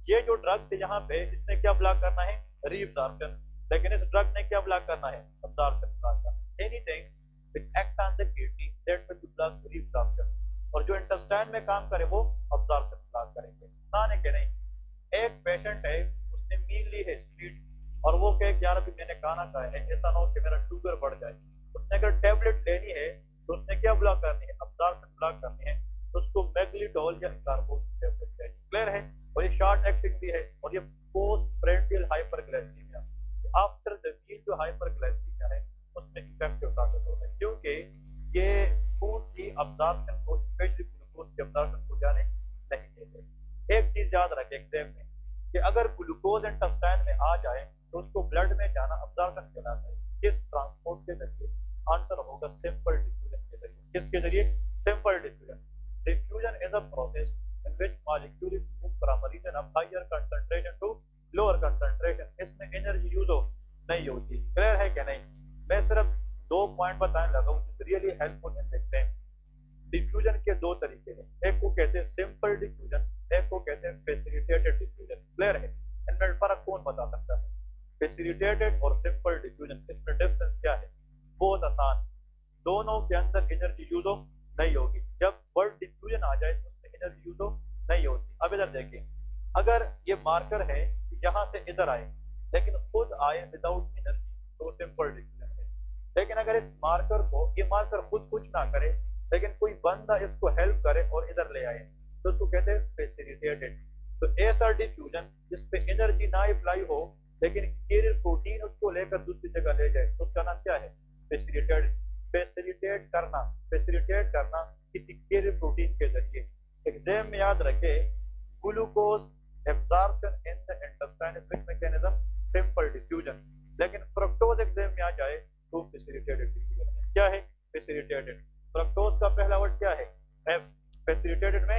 ये जो ड्रग थे यहाँ पे इसने क्या ब्लॉक करना है? रीअब्जॉर्प्शन। लेकिन इस ड्रग ने क्या ब्लॉक करना है? अब्जॉर्प्शन ब्लॉक करना है। Anything which act on the kidney that will block reabsorption, और जो इंटेस्टाइन में काम करे वो अब्जॉर्प्शन ब्लॉक करेंगे। आसान है कि नहीं? एक पेशेंट है, उसने मील ली है स्वीट, और वो कहे यार अभी मैंने खाना खाया है, ऐसा ना हो कि मेरा शुगर बढ़ जाए। उसने अगर टेबलेट लेनी है तो उसने क्या ब्लॉक करनी है? अब्जॉर्प्शन ब्लॉक करनी है, तो उसको मैग्नीटोल या कार्बोज टेबलेट चाहिए। क्लियर है? और ये शॉर्ट एक्टिंग भी है, और ये postprandial hyperglycaemia, after the meal जो हाइपरग्लाइसीमिया है उसमें इफेक्टिव ताकत होता है, क्योंकि ये फूड की अब्जॉर्प्शन को, स्पेशली ग्लूकोज की अब्जॉर्प्शन को जाने नहीं देते। एक चीज याद रखें एग्जाम में कि अगर ग्लूकोज इंटेस्टाइन में आ जाए तो उसको ब्लड में जाना अब्जॉर्प्शन कहलाता है। किस ट्रांसपोर्ट के जरिए? आंसर होगा सिंपल डिफ्यूजन के जरिए। किसके जरिए? Simple diffusion. Diffusion is a process in which molecule is moved from a region of higher concentration बताने लगा which is really helpful in the exam. Diffusion के दो तरीके हैं, एक को कहते हैं सिंपल डिफ्यूजन, एक को कहते हैं फैसिलिटेटेड डिफ्यूजन। क्लियर है? इनमें फर्क कौन बता सकता है? फैसिलिटेटेड और सिंपल डिफ्यूजन, इसमें डिफरेंस क्या है? बहुत आसान, दोनों के अंदर एनर्जी यूज हो नहीं होगी। जब वर्ड डिफ्यूजन आ जाए तो उसमें एनर्जी यूज हो नहीं होती। अब इधर देखें, अगर ये मार्कर है यहाँ से इधर आए लेकिन खुद आए विदाउट एनर्जी तो सिंपल डिफ्यूजन है। लेकिन अगर इस मार्कर को, ये मार्कर खुद कुछ ना करे लेकिन कोई बंदा इसको हेल्प करे और इधर ले आए तो उसको कहते हैं फैसिलिटेटेड। तो ऐसा डिफ्यूजन जिसपे एनर्जी ना अप्लाई हो लेकिन कैरियर प्रोटीन उसको लेकर दूसरी जगह ले जाए तो उसका नाम क्या है? फैसिलिटेटेड। फैसिलिटेट करना किसी कैरियर प्रोटीन के जरिए। एग्जाम में याद रखे, glucose absorption in the intestine which mechanism? Simple diffusion. लेकिन फ्रक्टोज एग्जाम में आ जाए तो फैसिलिटेटेड डिफ्यूजन है। क्या है? फैसिलिटेटेड। फ्रक्टोज का पहला वर्ड क्या है? एफ। फैसिलिटेटेड में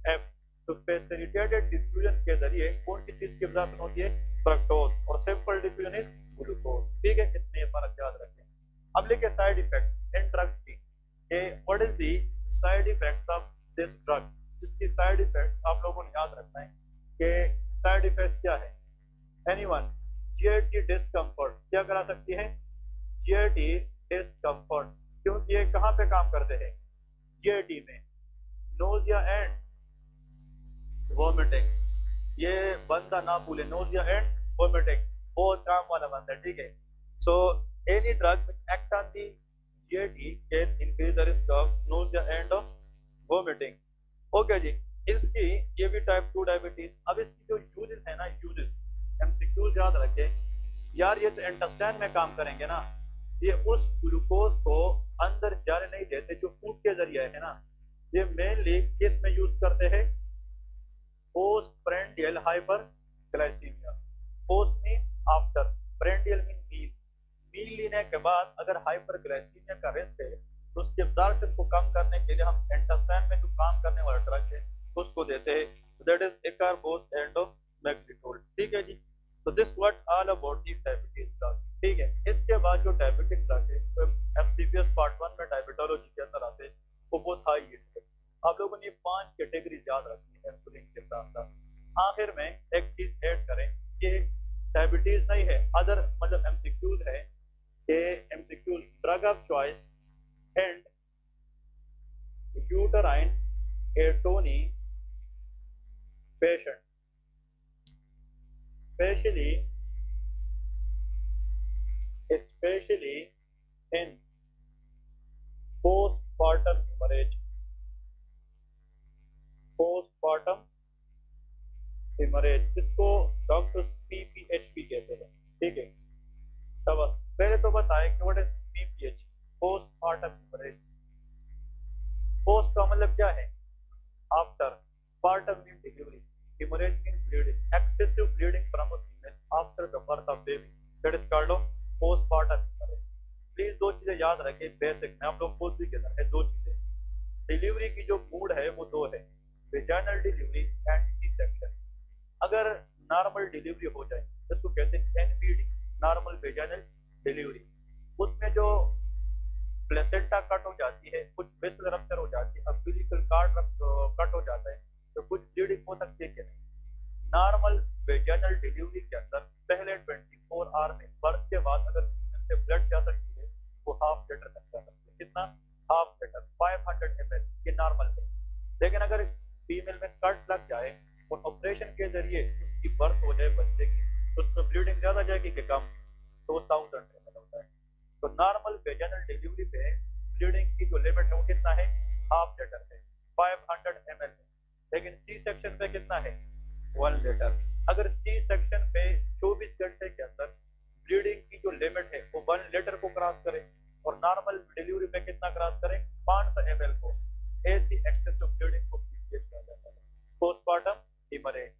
एफ। तो फैसिलिटेटेड डिफ्यूजन के जरिए कौन सी चीज की एब्जॉर्प्शन होती है? फ्रक्टोज। और सिंपल डिफ्यूजन इज ग्लूकोज। ठीक है, इतने फर्क याद रखें। अब लिखे साइड इफेक्ट इन ड्रग्स की। What is the side effect of this drug? इसकी साइड इफेक्ट आप लोगों ने याद रखना है कि साइड इफेक्ट क्या है? एनीवन? GIT discomfort. क्या करा सकती है? GIT discomfort. क्योंकि ये कहाँ पे काम करते हैं? जीआईटी में। Nausea and vomiting. ये बंदा ना भूले, नोजिया एंड वोमिटिंग बहुत काम वाला बंदा है। ठीक है, सो any drug which act on the GIT can increase the risk of nausea and of vomiting. Okay जी, इसकी ये भी टाइप 2 डायबिटीज। अब इसकी जो यूजेस है ना, यूजेस एमसीक्यूज याद रखें यार। ये तो इंटेस्टाइन में काम करेंगे ना, ये उस ग्लूकोज को अंदर जाने नहीं देते जो फूड के जरिए है ना। ये मेनली किस में यूज करते हैं? Postprandial hyperglycaemia. Post mean after, prandial mean meal. Meal लेने के बाद अगर हाइपरग्लाइसीमिया का रिस्क है तो उसके एब्जॉर्प्शन को कम करने के लिए हम इंटेस्टाइन में जो काम करने वाला ड्रग है उसको देते हैं, दैट इज इकार्बोस एंड मैग्नीट्यूड। ठीक है जी, तो this what all about the diabetes drug. ठीक है, इसके बाद जो डायबिटिक ड्रग है एमसीपीएस पार्ट 1 में डायबिटोलॉजी के अंदर आते हैं, वो बहुत हाई है। आप लोगों ने 5 कैटेगरी याद रखनी है इंसुलिन के साथ साथ। आखिर में एक चीज ऐड करें कि डायबिटीज नहीं है, अदर मतलब एमसीक्यूज है कि MCQ drug of choice and uterine atony patient, especially in postpartum hemorrhage, इसको डॉक्टर पीपीएचपी कहते हैं। ठीक है, तब पहले तो बताए कि what is PPH? Postmortem haemorrhage. Post का मतलब क्या है? After. Partum mean delivery. Haemorrhage mean bleeding, excessive bleeding from a female after the birth of baby, that is called postmortem haemorrhage. Please दो चीजें याद रखें बेसिक में, आप लोग खुद भी कहना है दो चीजें। डिलीवरी की जो मूड है वो दो है, vaginal delivery and C section. अगर नॉर्मल डिलीवरी हो जाए तो इसको कहते हैं एनपीडी, नॉर्मल वेजाइनल डिलीवरी। उसमें जो प्लेसेंटा कट हो जाती है, कुछ वेसल रप्चर हो जाती है, अम्बिलिकल कॉर्ड कट हो जाता है, तो कुछ ब्लीडिंग हो सकती है कि नहीं? नॉर्मल वेजाइनल डिलीवरी के अंदर पहले 24 आवर में बर्थ के बाद अगर फीमेल से ब्लड जा सकती है वो हाफ लीटर तक जा सकती है। कितना? हाफ लीटर, 500 ml, ये नॉर्मल है। लेकिन अगर फीमेल में कट लग जाए और ऑपरेशन के जरिए उसकी बर्थ हो जाए बच्चे की, तो उसमें ब्लीडिंग ज्यादा जाएगी कि कम? 2000 ml होता है। तो नॉर्मल वेजाइनल डिलीवरी पे ब्लीडिंग की जो लिमिट है वो कितना है? हाफ लीटर है, 500 ml है। लेकिन सी सेक्शन पे कितना है? 1 लीटर। अगर सी सेक्शन पे 24 घंटे के अंदर ब्लीडिंग की जो लिमिट है वो 1 लीटर को क्रॉस करे और नॉर्मल डिलीवरी पे कितना क्रॉस करे? 500 ml को, ऐसी एक्सेसिव ब्लीडिंग को पीसीएच कहा जाता है, पोस्टमार्टम हेमरेज।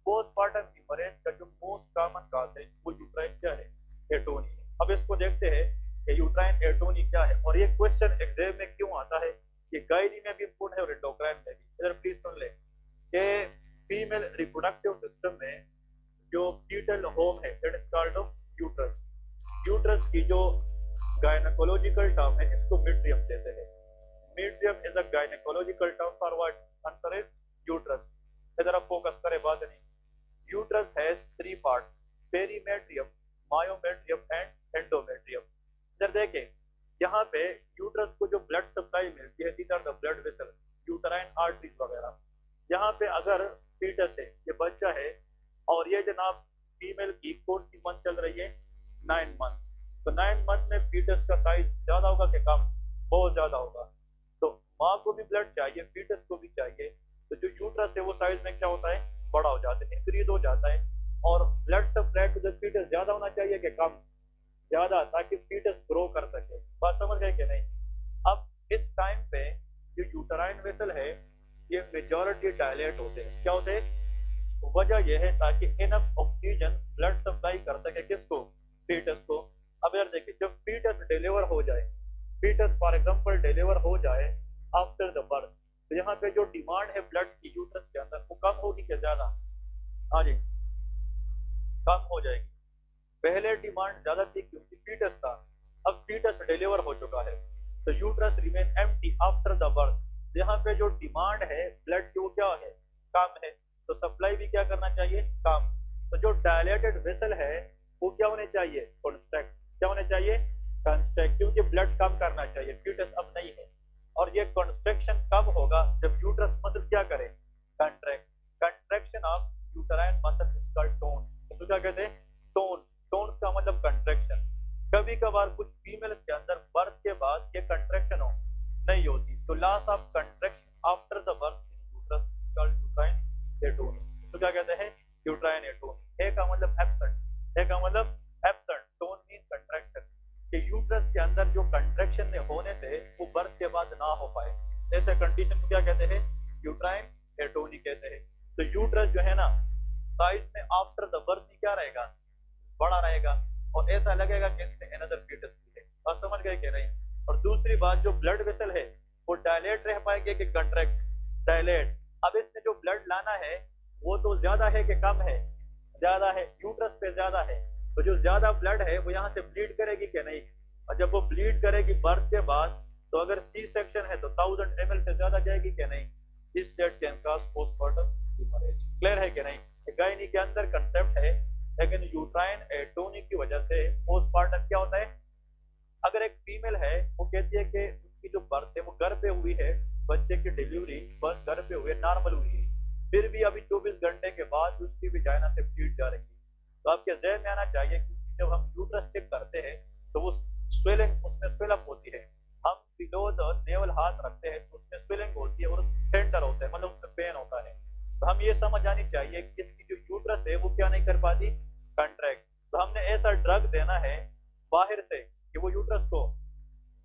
पोस्टमार्टम हेमरेज का जो मोस्ट कॉमन कॉज है वो यूट्राइन क्या है? एटोनी। अब इसको देखते हैं कि यूट्राइन एटोनी क्या है, और ये क्वेश्चन एग्जाम में क्यों आता है। ये गायनी में भी इंपोर्टेंट है और एंडोक्राइन में भी। इधर प्लीज सुन ले कि फीमेल रिप्रोडक्टिव सिस्टम में जो फीटल होम है that is called uterus. Uterus की जो गायनेकोलॉजिकल टर्म है, इसको मीट्रियम कहते हैं। Metrium is a gynaecological term for what? Answer is uterus. इधर आप फोकस करें, बात नहीं। Uterus has three part, perimetrium, myometrium and endometrium. इधर देखें, यहाँ पे यूट्रस को जो ब्लड सप्लाई मिलती है, these are the blood vessel, uterine arteries वगैरह। यहाँ पे अगर फीटस है, ये बच्चा है, और ये जनाब फीमेल की कौन सी मंथ चल रही है? 9 मंथ। तो 9 मंथ में फीटस का साइज ज्यादा होगा कि कम? बहुत ज्यादा होगा। तो माँ को भी ब्लड चाहिए, फीटस को भी चाहिए, तो जो यूट्रस है वो साइज में क्या होता है? बड़ा हो जाता है, इंक्रीज हो जाता है। और blood supply to the foetus ज्यादा होना चाहिए कि कम? ज्यादा, ताकि फीटस ग्रो कर सके। बात समझ गए कि नहीं? अब इस टाइम पे जो यूटराइन वेसल है ये मेजॉरिटी डायलेट होते हैं। क्या होते हैं? वजह यह है ताकि इनफ ऑक्सीजन ब्लड सप्लाई कर सके किसको? फीटस को। अब यार देखिए, जब फीटस डिलीवर हो जाए, फीटस फॉर एग्जांपल डिलीवर हो जाए आफ्टर द बर्थ, तो यहाँ पे जो डिमांड है ब्लड की यूट्रस के अंदर वो कम होगी क्या ज्यादा? हाँ जी, कम हो जाएगी। पहले डिमांड ज्यादा थी क्योंकि फीटस था, अब फीटस डिलीवर हो चुका है, तो uterus remain empty after the birth. यहाँ पे जो डिमांड है ब्लड की वो क्या है? कम है, तो सप्लाई भी क्या करना चाहिए? कम। तो जो डायलेटेड वेसल है वो क्या होने चाहिए? कॉन्स्ट्रैक्ट। क्या होने चाहिए? कंस्ट्रक्ट, क्योंकि ब्लड कम करना चाहिए, फीटस अब नहीं है। और ये कॉन्स्ट्रक्शन कब होगा? जब यूट्रस मसल क्या करे? Contract. Contraction of uterine muscle is called tone. तो क्या कहते हैं? टोन। टोन का मतलब कंट्रैक्शन। कभी कभार कुछ फीमेल्स के अंदर बर्थ के बाद ये कंट्रैक्शन हो नहीं होती, तो loss of contraction after the birth in uterus is called uterine atony. तो क्या कहते हैं? Uterine atony. ए का मतलब एब्सेंट, ए का मतलब एब्सेंट, टोन मीन कंट्रैक्शन। कि यूट्रस के अंदर जो कंट्रैक्शन ने होने थे वो बर्थ के बाद ना हो पाए, ऐसे कंडीशन को क्या कहते हैं? यूट्राइन एटोनी कहते हैं। तो यूट्रस जो है ना, साइज में आफ्टर द बर्थ क्या रहेगा? बड़ा रहेगा, और ऐसा लगेगा कि इसमें अनदर फीटस भी है। और समझ गए कि नहीं? और दूसरी बात, जो ब्लड वेसल है वो डायलेट रह पाएंगे कि कंट्रैक्ट? डायलेट। अब इसमें जो ब्लड लाना है वो तो ज्यादा है कि कम है? ज्यादा है, यूट्रस पे ज्यादा है, तो जो ज्यादा ब्लड है वो यहाँ से ब्लीड करेगी कि नहीं? और जब वो ब्लीड करेगी बर्थ के बाद, तो अगर सी सेक्शन है तो 1000 ml से ज्यादा जाएगी कि नहीं? इस date can cause postmortem haemorrhage. Clear है कि नहीं? गायनी के अंदर कंसेप्ट है, लेकिन यूट्राइन एटोनी की वजह से पोस्टमार्टम क्या होता है? अगर एक फीमेल है वो कहती है कि उसकी जो बर्थ है वो घर पे हुई है, बच्चे की डिलीवरी बस घर पे हुई है, नॉर्मल हुई है, फिर भी अभी 24 घंटे के बाद उसकी विजाइना से ब्लीड जा रही है, तो आपके जहन में आना चाहिए कि जब हम यूट्रस चेक करते हैं तो वो स्वेलिंग उसमें स्वेलअप होती है। हम बिलो द नेवल हाथ रखते हैं तो उसमें स्वेलिंग होती है और टेंडर होता है, मतलब उसमें पेन होता है। तो हम ये समझ आनी चाहिए कि इसकी जो यूट्रस है वो क्या नहीं कर पाती? कंट्रैक्ट। तो हमने ऐसा ड्रग देना है बाहर से कि वो यूट्रस को,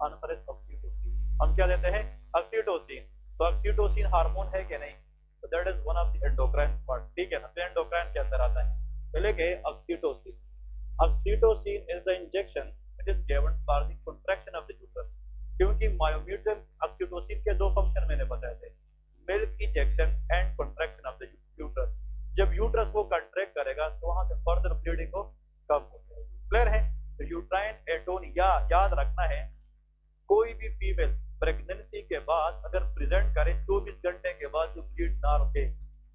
आंसर इज ऑक्सीटोसिन। हम क्या देते हैं? ऑक्सीटोसिन। तो ऑक्सीटोसिन हार्मोन है कि नहीं? तो that is one of the endocrine part, ठीक है ना? तो एंडोक्राइन के अंदर आता है। पहले के oxytocin. Oxytocin is the injection it is given for the contraction of the uterus. क्योंकि मायोमीटर ऑक्सीटोसिन के दो फंक्शन मैंने बताए थे, milk injection and contraction of the uterus. जब यूट्रस को कंट्रैक्ट करेगा तो वहां से फर्दर ब्लीडिंग को कम हो जाएगी। क्लियर है? तो यूट्राइन एटोनी याद रखना है, कोई भी फीमेल प्रेगनेंसी के बाद अगर प्रेजेंट करे 24 घंटे के बाद जो ब्लीड ना रुके,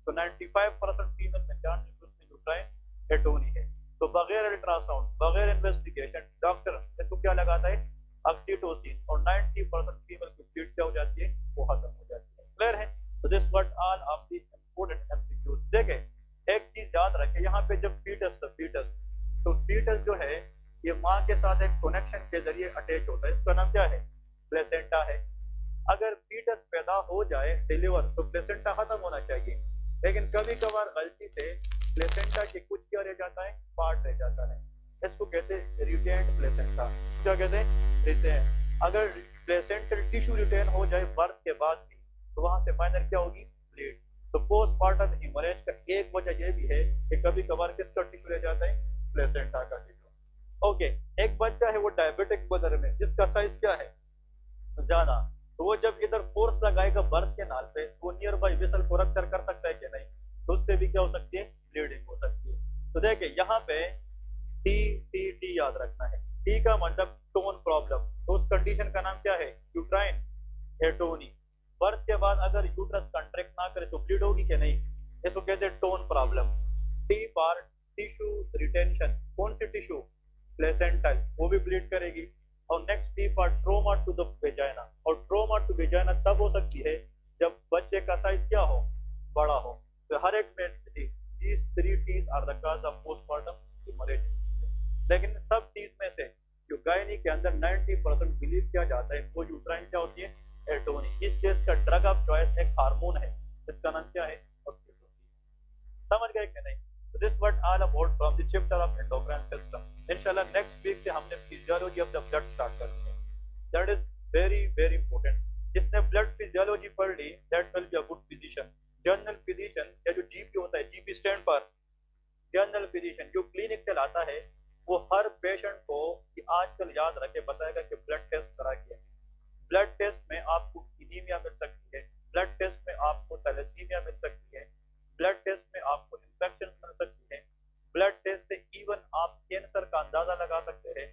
तो 95% फीमेल में चांस उसमें यूट्राइन एटोनी है। तो बगैर अल्ट्रासाउंड, बगैर इन्वेस्टिगेशन डॉक्टर इसको क्या लगाता है? ऑक्सीटोसिन, और 90% फीमेल की ब्लीड क्या हो जाती है? वो खत्म हो जाती है। क्लियर है? तो this what all of the important MCQs. देखें एक चीज याद रखें, यहाँ पे जब फीटस तो फीटस जो है ये माँ के साथ एक कनेक्शन के जरिए अटैच होता है, इसका नाम क्या है? प्लेसेंटा है। अगर फीटस पैदा हो जाए डिलीवर, तो प्लेसेंटा खत्म होना चाहिए, लेकिन कभी कभार गलती से प्लेसेंटा के कुछ क्या रह जाता है? पार्ट रह जाता है, इसको कहते हैं रिटेन्ड प्लेसेंटा। क्या कहते हैं? रिटेन। अगर प्लेसेंटल टिश्यू रिटेन हो जाए बर्थ के बाद भी, तो वहां से माइनर क्या होगी? ब्लीड। तो पोस्टमार्टम हेमोरेज का एक वजह यह भी है कि कभी कभार किसका टिश्यू रह जाता है? प्लेसेंटा का टिश्यू। ओके, एक बच्चा है वो डायबिटिक मदर में, जिसका साइज क्या है? ज्यादा, तो वो जब इधर फोर्स लगाएगा बर्थ के नाल पे, तो नियर बाई वेसल को रप्चर कर सकता है कि नहीं? तो उससे भी क्या हो सकती है? ब्लीडिंग हो सकती है। तो देखिए यहाँ पे टी टी टी याद रखना है। टी का मतलब टोन प्रॉब्लम, तो उस कंडीशन का नाम क्या है? Uterine atony. बर्थ के बाद अगर यूट्रस कंट्रैक्ट ना करे तो ब्लीड होगी कि नहीं? इसको कहते हैं tone problem. T bar tissue retention, कौन सी टिश्यू? प्लेसेंटल, वो भी ब्लीड करेगी। और next T part trauma to the vagina, और ट्रोमा टू वेजाइना तब हो सकती है जब बच्चे का साइज क्या हो? बड़ा हो। तो हर एक में these three T's are the cause of postpartum hemorrhage। लेकिन सब टीज में से जो गायनी के अंदर 90% बिलीव किया जाता है वो यूट्राइन क्या होती है? एटोनी। इस केस का ड्रग ऑफ चॉइस एक हार्मोन है, इसका नाम क्या है? समझ गए कि नहीं? So this what all about from the chapter of endocrine system। इंशाल्लाह नेक्स्ट वीक से हमने physiology of the blood start करनी है। That is very very important. जिसने ब्लड फिजियोलॉजी पढ़ ली that will be a good physician. General physician या जो जीपी होता है, जीपी स्टैंड पर जनरल फिजिशियन, जो क्लिनिक चलाता है वो हर पेशेंट को कि आजकल याद रखे बताएगा कि ब्लड टेस्ट करा के। ब्लड टेस्ट में आपको एनीमिया मिल सकती है, ब्लड टेस्ट में आपको थैलेसीमिया मिल सकती है, ब्लड टेस्ट में आपको इन्फेक्शन मिल सकती है, ब्लड टेस्ट से इवन आप कैंसर का अंदाजा लगा सकते हैं,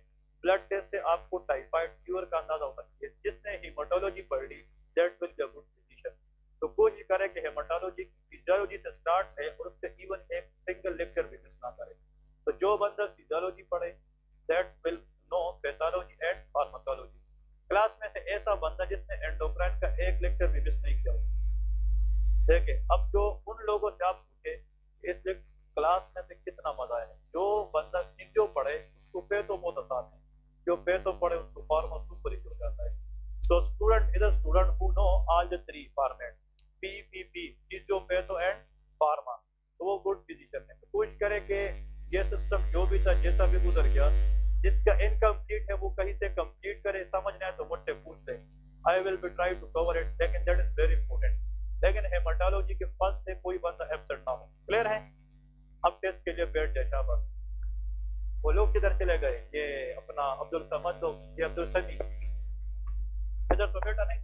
ब्लड टेस्ट से आपको टाइफाइड फीवर का अंदाजा हो सकती है। जिसने हेमाटोलॉजी पढ़ ली that will be a good physician. तो कोशिश करें कि हेमाटोलॉजी फिजियोलॉजी से स्टार्ट है और उससे इवन एक सिंगल लेक्चर भी मिस ना करे। तो जो बंदा फिजियोलॉजी पढ़े that will know pathology and pharmacology. Class में से ऐसा बंदा जिसने एंडोक्राइन का एक लेक्चर भी मिस नहीं किया हो। देखिए अब जो उन लोगों से आप पूछे इस क्लास में से कितना मजा है, जो बंदा फिजियो पढ़े उसको पे तो बहुत आसान है, जो पे तो पढ़े उसको फार्मा सुपर हो जाता है। So student is a student who know all the three format PPP, physio, patho and pharma। तो वो गुड फिजिशियन है। तो कोशिश करे कि ये सिस्टम जो भी था जैसा भी गुजर गया, जिसका इनकम्प्लीट है वो कहीं से कंप्लीट करे, समझना है तो मुझसे पूछ ले। I will be try to cover it, लेकिन दैट इज वेरी इंपॉर्टेंट। लेकिन हेमाटोलॉजी के फर्स्ट से कोई बंदा एब्सेंट ना हो। क्लियर है? अब टेस्ट के लिए बैठ जाए शाबाश। वो लोग किधर चले गए? ये अपना अब्दुल समद लोग, ये अब्दुल समी इधर तो बैठा नहीं।